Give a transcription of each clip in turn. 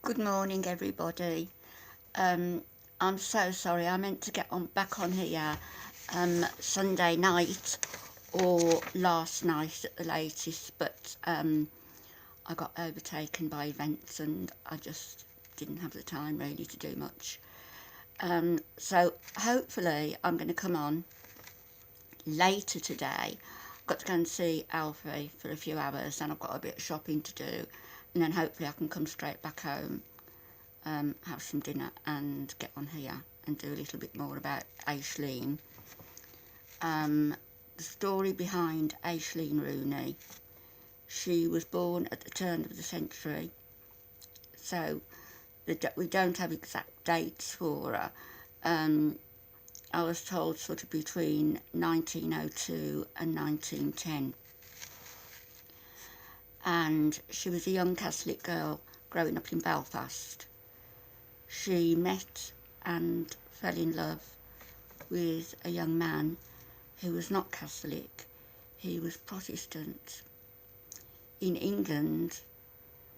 Good morning, everybody. I'm so sorry. I meant to get on back on here Sunday night or last night at the latest, but I got overtaken by events and I just didn't have the time really to do much. So hopefully I'm going to come on later today. I've got to go and see Alfie for a few hours, and I've got a bit of shopping to do, and then hopefully I can come straight back home, have some dinner and get on here and do a little bit more about Aisling. The story behind Aisling Rooney. She was born at the turn of the century, so we don't have exact dates for her. I was told sort of between 1902 and 1910. And she was a young Catholic girl growing up in Belfast. She met and fell in love with a young man who was not Catholic. He was Protestant. In England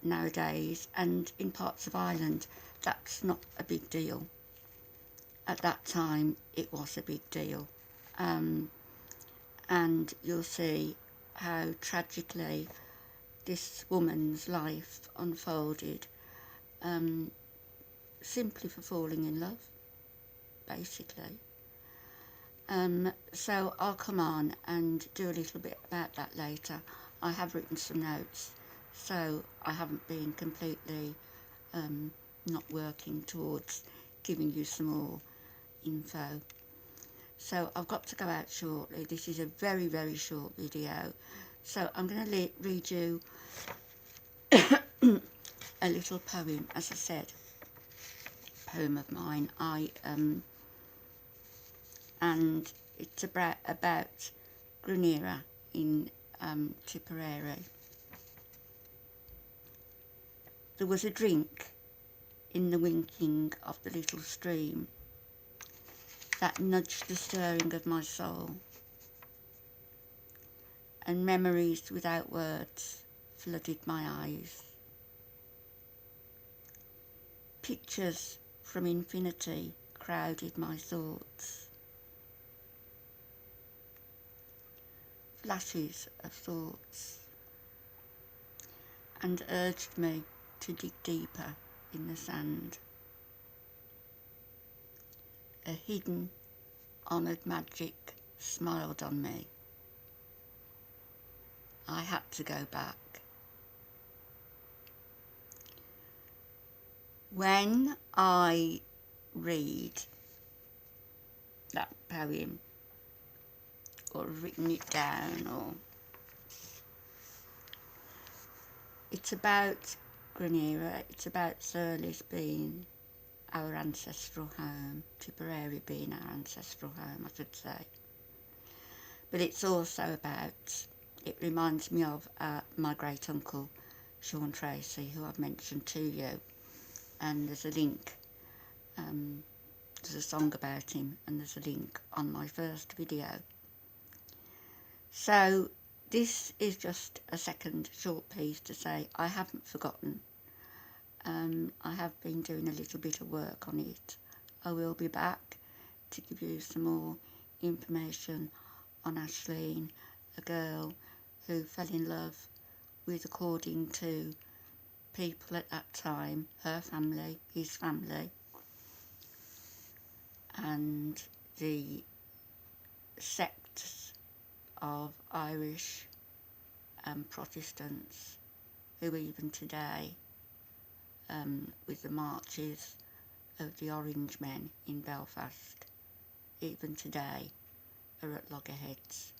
nowadays and in parts of Ireland, that's not a big deal. At that time, it was a big deal. And you'll see how tragically this woman's life unfolded, simply for falling in love, basically. So I'll come on and do a little bit about that later. I have written some notes, so I haven't been completely not working towards giving you some more info. So I've got to go out shortly. This is a very, very short video. So I'm going to read you a little poem, as I said, poem of mine. And it's about Granera in Tipperary. There was a drink in the winking of the little stream that nudged the stirring of my soul, and memories without words flooded my eyes. Pictures from infinity crowded my thoughts. Flashes of thoughts, and urged me to dig deeper in the sand. A hidden, honoured magic smiled on me. I had to go back. When I read that poem, or written it down, or it's about Granera, it's about Thurles being our ancestral home, Tipperary being our ancestral home, I should say. But it's also about, it reminds me of my great uncle Sean Tracy, who I've mentioned to you, and there's a link, there's a song about him, and there's a link on my first video. So this is just a second short piece to say I haven't forgotten. I have been doing a little bit of work on it. I will be back to give you some more information on Aisling, a girl who fell in love with, according to people at that time, her family, his family, and the sects of Irish Protestants who even today, with the marches of the Orange Men in Belfast, even today are at loggerheads.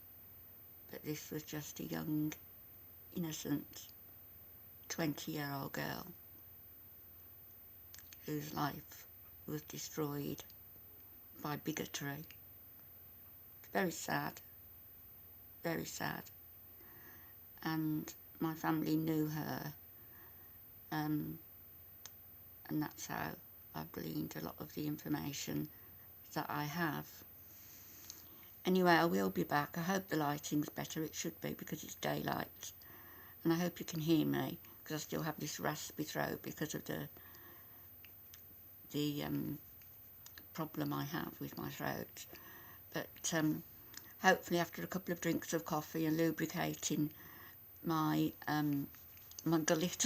But this was just a young, innocent 20-year-old girl whose life was destroyed by bigotry. It's very sad, very sad. And my family knew her, and that's how I've gleaned a lot of the information that I have. Anyway, I will be back. I hope the lighting's better. It should be, because it's daylight. And I hope you can hear me, because I still have this raspy throat because of the the problem I have with my throat. But hopefully after a couple of drinks of coffee and lubricating my my gullet,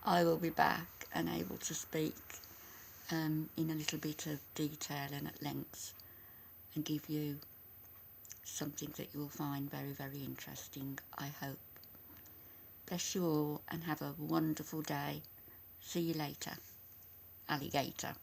I will be back and able to speak in a little bit of detail and at length, and give you something that you will find very, very interesting, I hope. Bless you all and have a wonderful day. See you later, alligator.